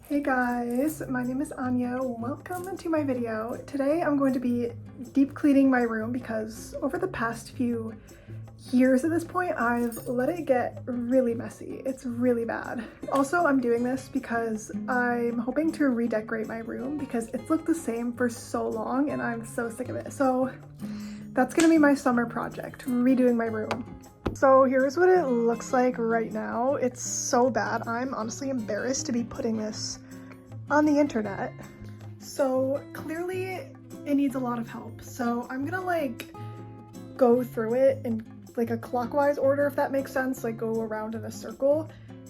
Hey guys, my name is Anja. Welcome to my video. Today I'm going to be deep cleaning my room because over the past few years at this point, I've let it get really messy. It's really bad. Also, I'm doing this because I'm hoping to redecorate my room because it's looked the same for so long and I'm so sick of it. So that's gonna be my summer project, redoing my room. So here's what it looks like right now. It's so bad. I'm honestly embarrassed to be putting this on the internet. So clearly it needs a lot of help. So I'm gonna go through it in a clockwise order, if that makes sense, go around in a circle.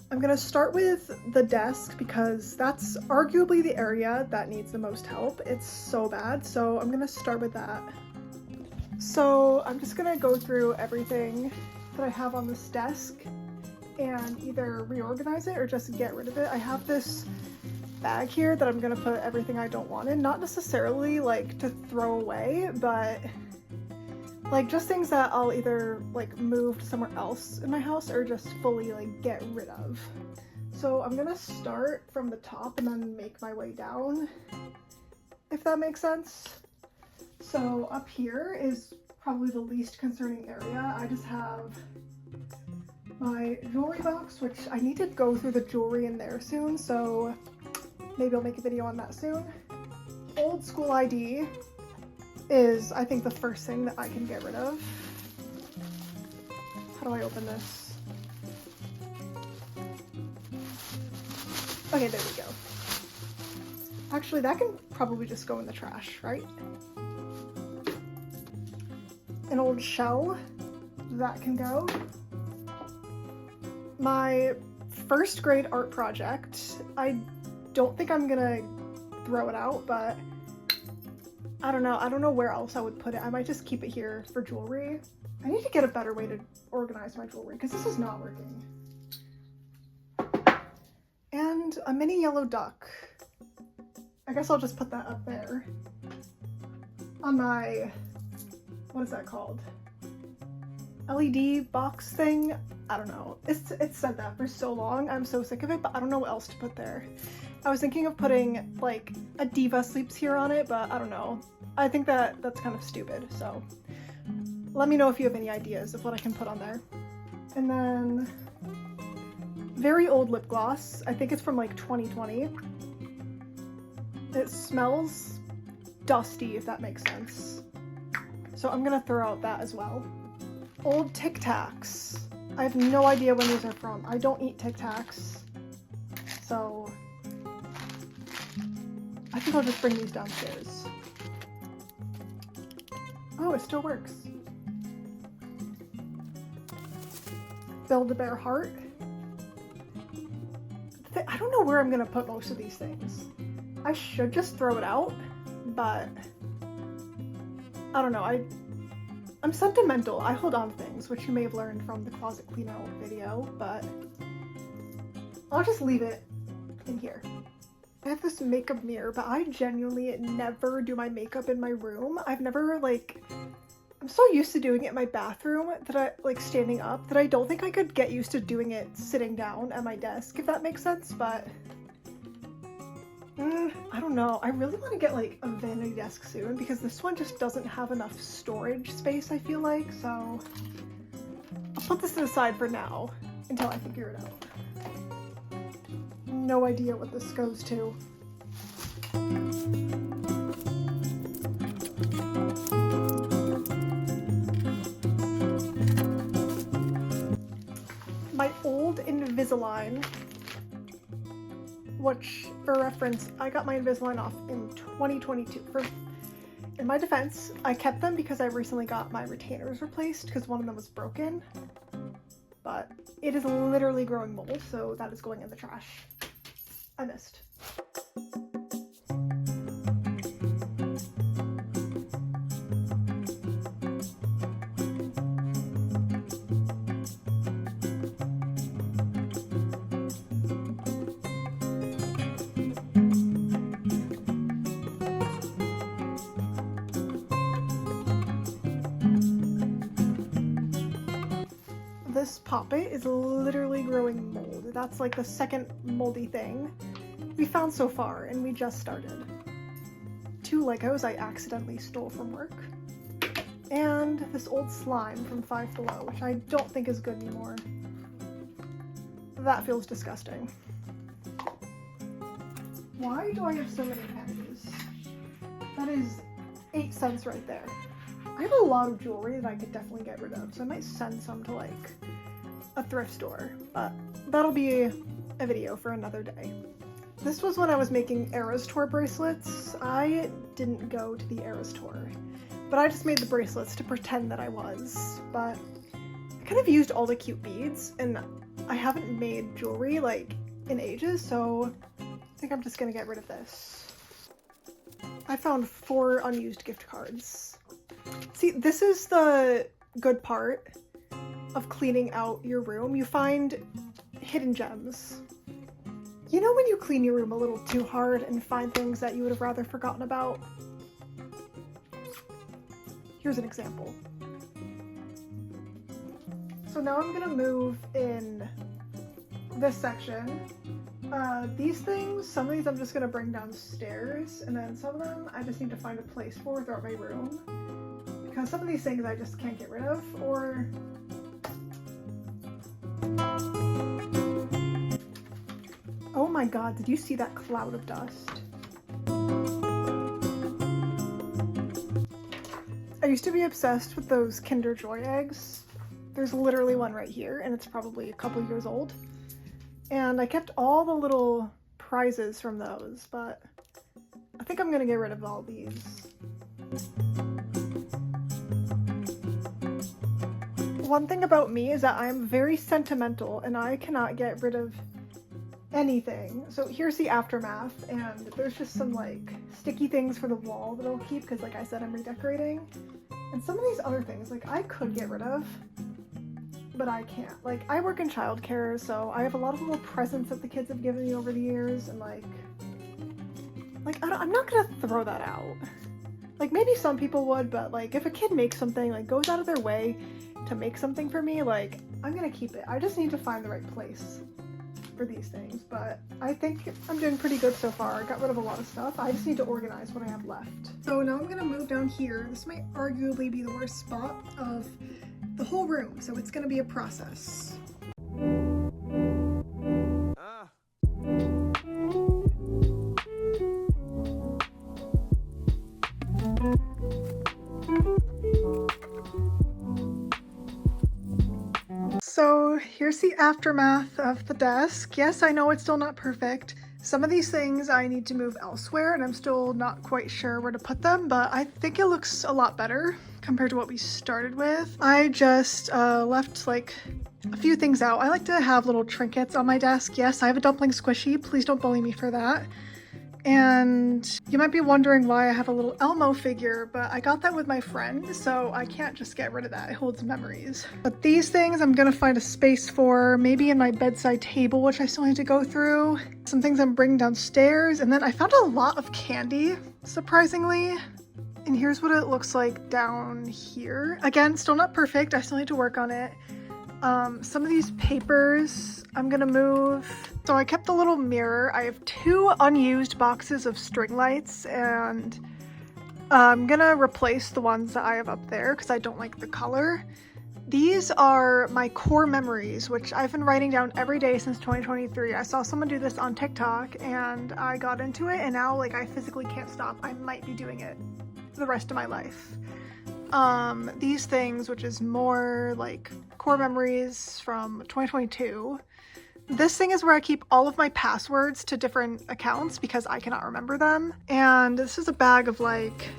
I'm gonna start with the desk because that's arguably the area that needs the most help. It's so bad. So I'm gonna start with that. So I'm just gonna go through everything that I have on this desk and either reorganize it or just get rid of it. I have this bag here that I'm gonna put everything I don't want in, not necessarily to throw away, but just things that I'll either move to somewhere else in my house or just fully get rid of. So I'm gonna start from the top and then make my way down, if that makes sense. So up here is probably the least concerning area. I just have my jewelry box, which I need to go through the jewelry in there soon, so maybe I'll make a video on that soon. Old school ID is, I think, the first thing that I can get rid of. How do I open this? Okay, there we go. Actually, that can probably just go in the trash, right? An old shell, that can go. My first grade art project, I don't think I'm gonna throw it out, but I don't know where else I would put it. I might just keep it here for jewelry. I need to get a better way to organize my jewelry because this is not working. And a mini yellow duck. I guess I'll just put that up there on my, what is that called? LED box thing? I don't know. It's said that for so long. I'm so sick of it, but I don't know what else to put there. I was thinking of putting a Diva Sleeps Here on it, but I don't know. I think that's kind of stupid, so let me know if you have any ideas of what I can put on there. And then very old lip gloss. I think it's from 2020. It smells dusty, if that makes sense. So I'm gonna throw out that as well. Old Tic Tacs. I have no idea when these are from. I don't eat Tic Tacs, so I think I'll just bring these downstairs. Oh, it still works. Build-A-Bear heart. I don't know where I'm gonna put most of these things. I should just throw it out, but I don't know. I'm sentimental. I hold on to things, which you may have learned from the closet clean out video, but I'll just leave it in here. I have this makeup mirror, but I genuinely never do my makeup in my room. I've never I'm so used to doing it in my bathroom that I standing up that I don't think I could get used to doing it sitting down at my desk, if that makes sense, but I don't know. I really want to get a vanity desk soon because this one just doesn't have enough storage space, I feel like, so I'll put this to the side for now until I figure it out. No idea what this goes to. My old Invisalign, which, for reference, I got my Invisalign off in 2022. In my defense, I kept them because I recently got my retainers replaced because one of them was broken, but it is literally growing mold, so that is going in the trash. I missed. This poppet is literally growing mold. That's the second moldy thing. we found so far, and we just started. 2 Legos I accidentally stole from work. And this old slime from Five Below, which I don't think is good anymore. That feels disgusting. Why do I have so many pennies? That is 8 cents right there. I have a lot of jewelry that I could definitely get rid of, so I might send some to like a thrift store, but that'll be a video for another day. This was when I was making Eras Tour bracelets. I didn't go to the Eras Tour, but I just made the bracelets to pretend that I was, but I kind of used all the cute beads, and I haven't made jewelry like in ages, so I think I'm just gonna get rid of this. I found 4 unused gift cards. See, this is the good part of cleaning out your room. You find hidden gems. You know when you clean your room a little too hard and find things that you would have rather forgotten about? Here's an example. So now I'm gonna move in this section. These things, some of these I'm just gonna bring downstairs, and then some of them I just need to find a place for throughout my room. Because some of these things I just can't get rid of, or... Oh my god, did you see that cloud of dust? I used to be obsessed with those Kinder Joy eggs. There's literally one right here, and it's probably a couple years old. And I kept all the little prizes from those, but I think I'm gonna get rid of all these. One thing about me is that I'm very sentimental and I cannot get rid of anything. So here's the aftermath, and there's just some like sticky things for the wall that I'll keep because like I said, I'm redecorating. And some of these other things like I could get rid of, but I can't. Like I work in childcare, so I have a lot of little presents that the kids have given me over the years, and like I'm not gonna throw that out. Like maybe some people would, but like if a kid makes something, like goes out of their way to make something for me, like I'm gonna keep it. I just need to find the right place for these things, but I think I'm doing pretty good so far. I got rid of a lot of stuff. I just need to organize what I have left. So now I'm gonna move down here. This might arguably be the worst spot of the whole room, so it's gonna be a process. So here's the aftermath of the desk. Yes, I know it's still not perfect. Some of these things I need to move elsewhere, and I'm still not quite sure where to put them, but I think it looks a lot better compared to what we started with. I just left like a few things out. I like to have little trinkets on my desk. Yes, I have a dumpling squishy. Please don't bully me for that. And you might be wondering why I have a little Elmo figure, but I got that with my friend, so I can't just get rid of that. It holds memories. But these things I'm gonna find a space for, maybe in my bedside table, which I still need to go through. Some things I'm bringing downstairs, and then I found a lot of candy, surprisingly. And here's what it looks like down here. Again, still not perfect. I still need to work on it. Some of these papers I'm gonna move. So I kept the little mirror. I have 2 unused boxes of string lights, and I'm gonna replace the ones that I have up there because I don't like the color. These are my core memories, which I've been writing down every day since 2023. I saw someone do this on TikTok and I got into it, and now like I physically can't stop. I might be doing it for the rest of my life. These things, which is more like core memories from 2022. This thing is where I keep all of my passwords to different accounts because I cannot remember them. And this is a bag of like,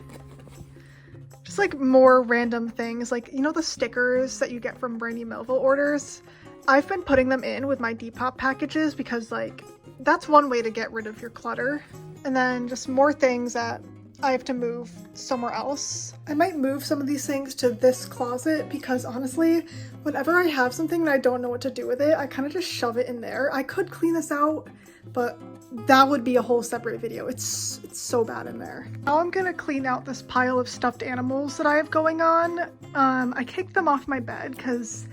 just like more random things, like, you know, the stickers that you get from Brandy Melville orders? I've been putting them in with my Depop packages because like, that's one way to get rid of your clutter. And then just more things that I have to move somewhere else. I might move some of these things to this closet because honestly, whenever I have something and I don't know what to do with it, I kind of just shove it in there. I could clean this out, but that would be a whole separate video. It's so bad in there. Now I'm gonna clean out this pile of stuffed animals that I have going on. I kicked them off my bed because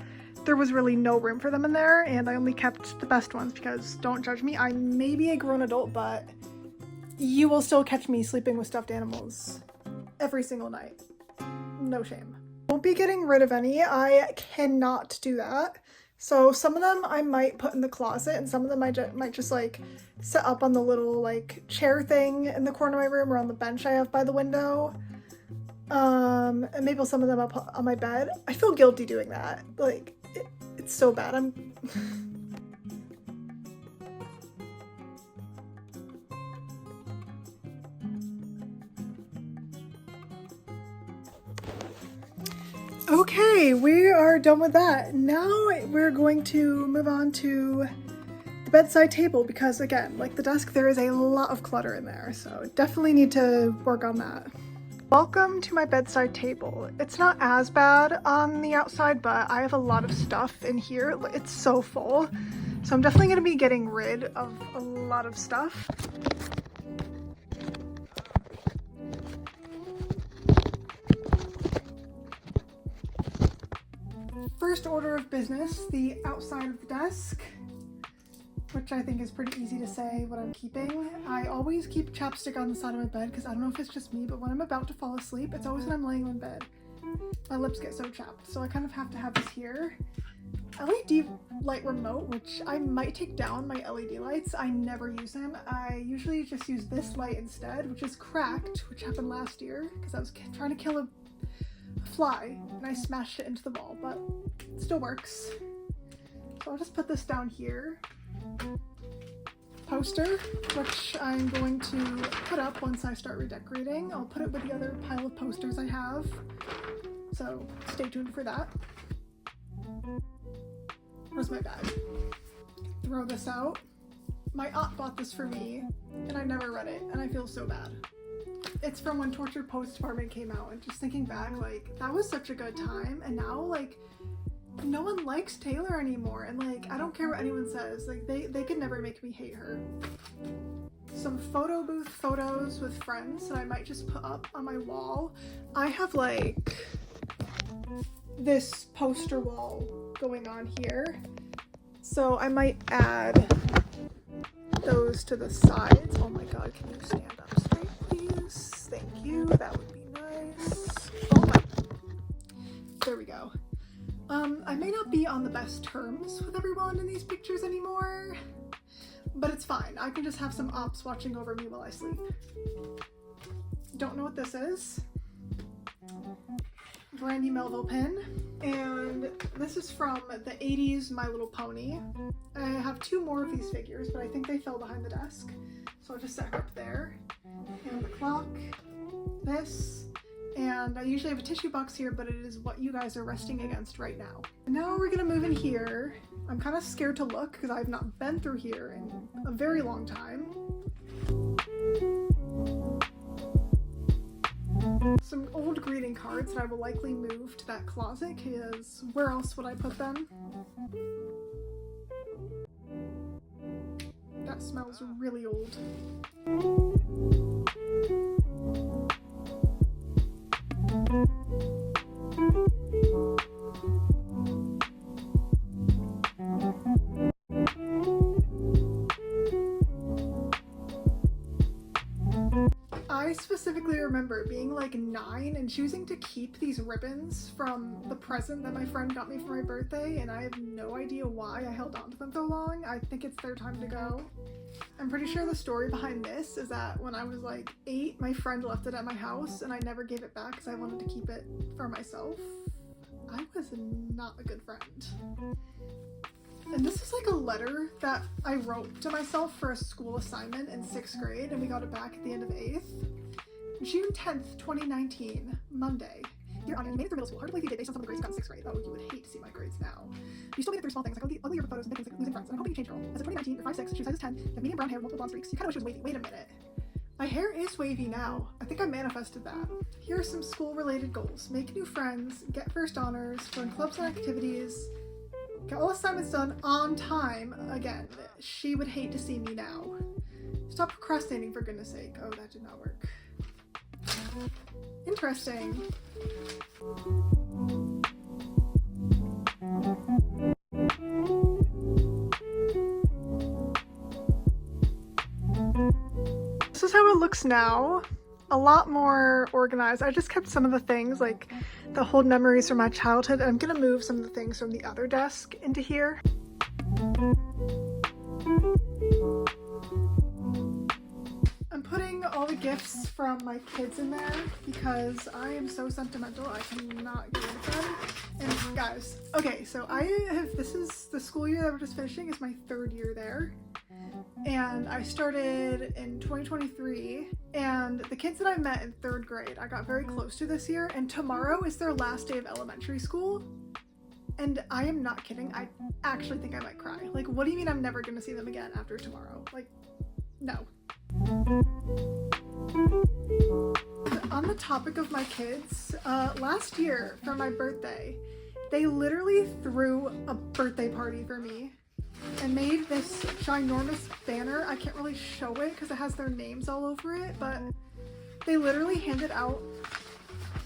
there was really no room for them in there, and I only kept the best ones because, don't judge me, I may be a grown adult, but you will still catch me sleeping with stuffed animals every single night. No shame. Won't be getting rid of any. I cannot do that. So some of them I might put in the closet, and some of them I might just like set up on the little like chair thing in the corner of my room or on the bench I have by the window. And maybe some of them up on my bed. I feel guilty doing that. Like, it's so bad. Okay, we are done with that. Now we're going to move on to the bedside table because, again, like the desk, there is a lot of clutter in there, so definitely need to work on that. Welcome to my bedside table. It's not as bad on the outside, but I have a lot of stuff in here. It's so full, so I'm definitely going to be getting rid of a lot of stuff. First order of business, the outside of the desk, which I think is pretty easy to say what I'm keeping. I always keep chapstick on the side of my bed because I don't know if it's just me, but when I'm about to fall asleep, it's always when I'm laying in bed. My lips get so chapped, so I kind of have to have this here. LED light remote, which I might take down my LED lights. I never use them. I usually just use this light instead, which is cracked, which happened last year because I was trying to kill a fly and I smashed it into the wall, but it still works. So I'll just put this down here. Poster, which I'm going to put up once I start redecorating. I'll put it with the other pile of posters I have, so stay tuned for that. Where's my bag? Throw this out. My aunt bought this for me and I never read it and I feel so bad. It's from when Tortured Post Department came out, and just thinking back, like, that was such a good time, and now, like, no one likes Taylor anymore, and, like, I don't care what anyone says, like, they could never make me hate her. Some photo booth photos with friends that I might just put up on my wall. I have, like, this poster wall going on here, so I might add those to the sides. Oh my god, can you stand up straight, please? Thank you, that would be nice. Oh my, there we go. I may not be on the best terms with everyone in these pictures anymore, but it's fine. I can just have some ops watching over me while I sleep. Don't know what this is. Brandy Melville pin, and this is from the 80s My Little Pony. I have two more of these figures, but I think they fell behind the desk, so I'll just set her up there. And the clock, this, and I usually have a tissue box here, but it is what you guys are resting against right now. And now we're gonna move in here. I'm kind of scared to look because I've not been through here in a very long time. Some old greeting cards that I will likely move to that closet because where else would I put them? That smells really old. I specifically remember being like 9 and choosing to keep these ribbons from the present that my friend got me for my birthday, and I have no idea why I held on to them so long. I think it's their time to go. I'm pretty sure the story behind this is that when I was like 8, my friend left it at my house and I never gave it back because I wanted to keep it for myself. I was not a good friend. And this is like a letter that I wrote to myself for a school assignment in 6th grade, and we got it back at the end of 8th. June 10th, 2019, Monday. Dear Anja, you made it through middle school. Hard to believe you did based on some of the grades you got in 6th grade. Oh, you would hate to see my grades now. You still made it through small things like ugly year photos and big things like losing friends. And I'm hoping you change it all. As of 2019, you're 5'6", shoe size is 10, you have medium brown hair with multiple blonde streaks. You kind of wish it was wavy. Wait a minute. My hair is wavy now. I think I manifested that. Here are some school-related goals. Make new friends, get first honors, join clubs and activities, get all assignments done on time. Again, she would hate to see me now. Stop procrastinating, for goodness sake. Oh, that did not work. Interesting. it looks now. A lot more organized. I just kept some of the things, like the hold memories from my childhood. I'm gonna move some of the things from the other desk into here. I'm putting all the gifts from my kids in there because I am so sentimental. I cannot get rid of them. And guys, okay, so this is the school year that we're just finishing, is my 3rd year there. And I started in 2023, and the kids that I met in 3rd grade, I got very close to this year, and tomorrow is their last day of elementary school. And I am not kidding, I actually think I might cry. Like, what do you mean I'm never gonna see them again after tomorrow? Like, no. On the topic of my kids, last year for my birthday, they literally threw a birthday party for me and made this ginormous banner. I can't really show it because it has their names all over it, but they literally handed out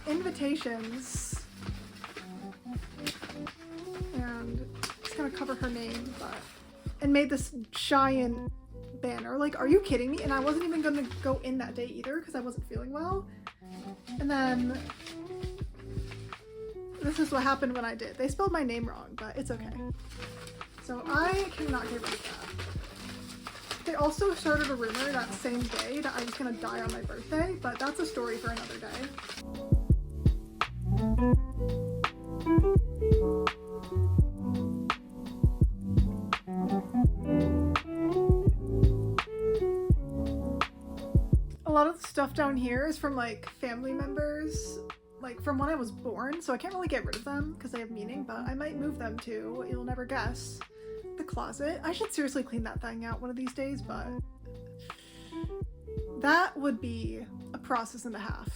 invitations, and it's gonna cover her name, and made this giant banner. Like, are you kidding me? And I wasn't even gonna go in that day either because I wasn't feeling well. And then this is what happened when I did. They spelled my name wrong, but it's okay. So I cannot get rid of that. They also started a rumor that same day that I was gonna die on my birthday, but that's a story for another day. A lot of the stuff down here is from like family members, like from when I was born, so I can't really get rid of them because they have meaning, but I might move them to, you'll never guess, the closet. I should seriously clean that thing out one of these days, but that would be a process and a half.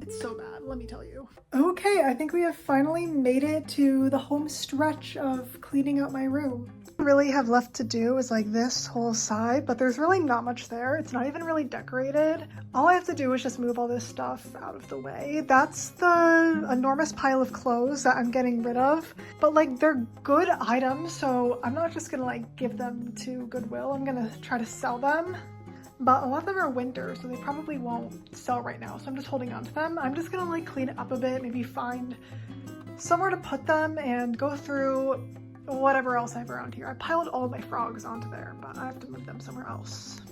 It's so bad, let me tell you. Okay, I think we have finally made it to the home stretch of cleaning out my room. What I really have left to do is like this whole side, but there's really not much there. It's not even really decorated. All I have to do is just move all this stuff out of the way. That's the enormous pile of clothes that I'm getting rid of, but like they're good items, so I'm not just gonna like give them to Goodwill. I'm gonna try to sell them. But a lot of them are winter, so they probably won't sell right now, so I'm just holding on to them. I'm just gonna like clean it up a bit, maybe find somewhere to put them and go through whatever else I have around here. I piled all of my frogs onto there, but I have to move them somewhere else.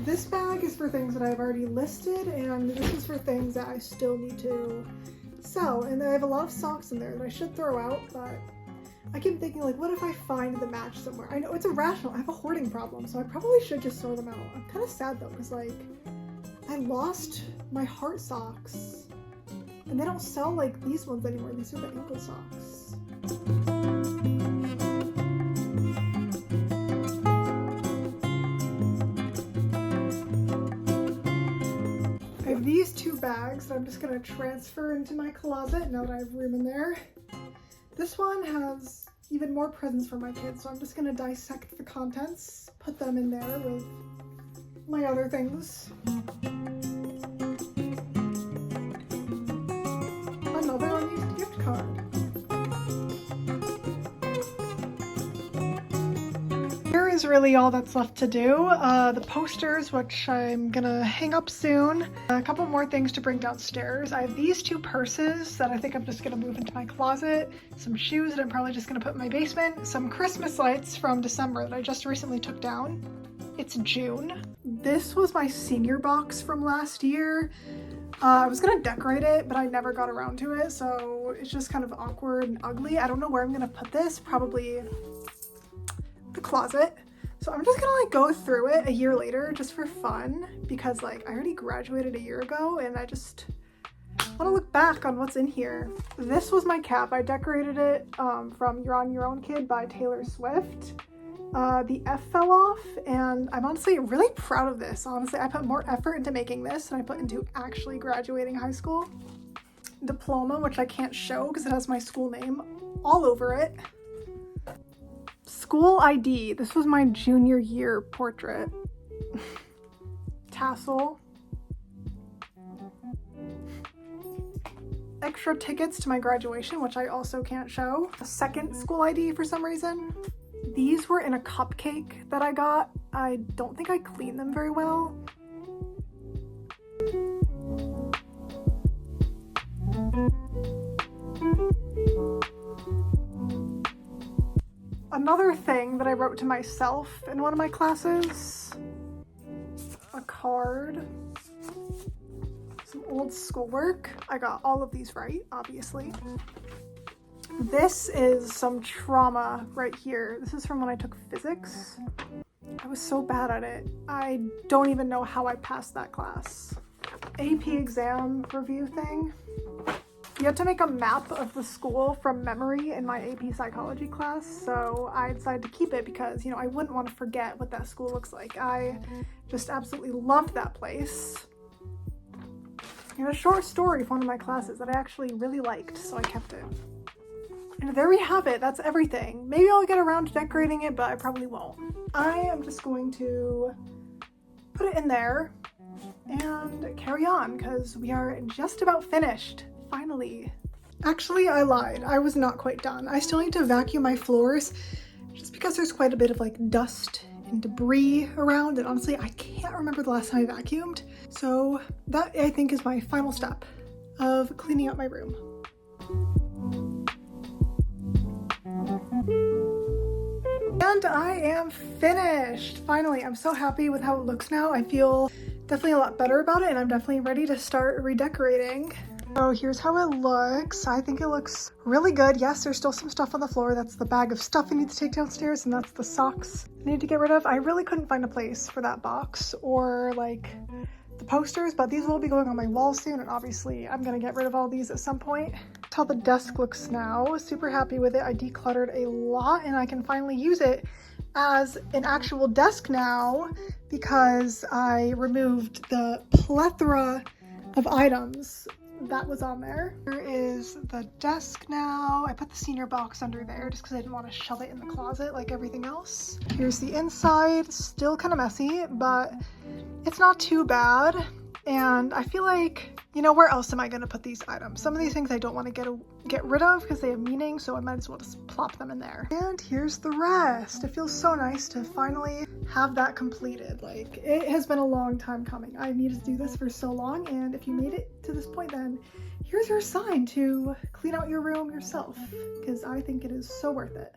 This bag is for things that I've already listed, and this is for things that I still need to sell. And I have a lot of socks in there that I should throw out, but I keep thinking, like, what if I find the match somewhere? I know it's irrational. I have a hoarding problem, so I probably should just throw them out. I'm kind of sad though, because like, I lost my heart socks, and they don't sell like these ones anymore. These are the ankle socks. I have these 2 bags that I'm just gonna transfer into my closet now that I have room in there. This one has even more presents for my kids, so I'm just gonna dissect the contents, put them in there with my other things. Another unused gift card. Here is really all that's left to do. The posters, which I'm gonna hang up soon. A couple more things to bring downstairs. I have these 2 purses that I think I'm just gonna move into my closet. Some shoes that I'm probably just gonna put in my basement. Some Christmas lights from December that I just recently took down. It's June. This was my senior box from last year. I was gonna decorate it, but I never got around to it, so it's just kind of awkward and ugly. I don't know where I'm gonna put this, probably the closet. So I'm just gonna like go through it a year later just for fun, because like I already graduated a year ago and I just want to look back on what's in here. This was my cap. I decorated it from You're On Your Own Kid by Taylor Swift. The F fell off, and I'm honestly really proud of this. Honestly, I put more effort into making this than I put into actually graduating high school. Diploma, which I can't show because it has my school name all over it. School ID. This was my junior year portrait. Tassel. Extra tickets to my graduation, which I also can't show. A second school ID for some reason. These were in a cupcake that I got I don't think I clean them very well. Another thing that I wrote to myself in one of my classes, a card, some old schoolwork. I got all of these right, obviously. This is some trauma right here. This is from when I took physics. I was so bad at it. I don't even know how I passed that class. AP exam review thing. You had to make a map of the school from memory in my AP psychology class, so I decided to keep it because, you know, I wouldn't want to forget what that school looks like. I just absolutely loved that place. And a short story from one of my classes that I actually really liked, so I kept it. And there we have it, that's everything. Maybe I'll get around to decorating it, but I probably won't. I am just going to put it in there and carry on because we are just about finished. Finally. Actually, I lied. I was not quite done. I still need to vacuum my floors just because there's quite a bit of like dust and debris around, and honestly, I can't remember the last time I vacuumed. So that, I think, is my final step of cleaning up my room. And I am finished! Finally, I'm so happy with how it looks now. I feel definitely a lot better about it, and I'm definitely ready to start redecorating. So here's how it looks. I think it looks really good. Yes, there's still some stuff on the floor. That's the bag of stuff I need to take downstairs, and that's the socks I need to get rid of. I really couldn't find a place for that box or like the posters, but these will be going on my wall soon, and obviously I'm gonna get rid of all these at some point. That's how the desk looks now. Super happy with it. I decluttered a lot, and I can finally use it as an actual desk now because I removed the plethora of items that was on there. Here is the desk now. I put the senior box under there just because I didn't want to shove it in the closet like everything else. Here's the inside. Still kind of messy, but it's not too bad. And I feel like, you know, where else am I going to put these items? Some of these things I don't want to get rid of because they have meaning, so I might as well just plop them in there. And here's the rest. It feels so nice to finally have that completed. Like, it has been a long time coming. I needed to do this for so long, and if you made it to this point, then here's your sign to clean out your room yourself, because I think it is so worth it.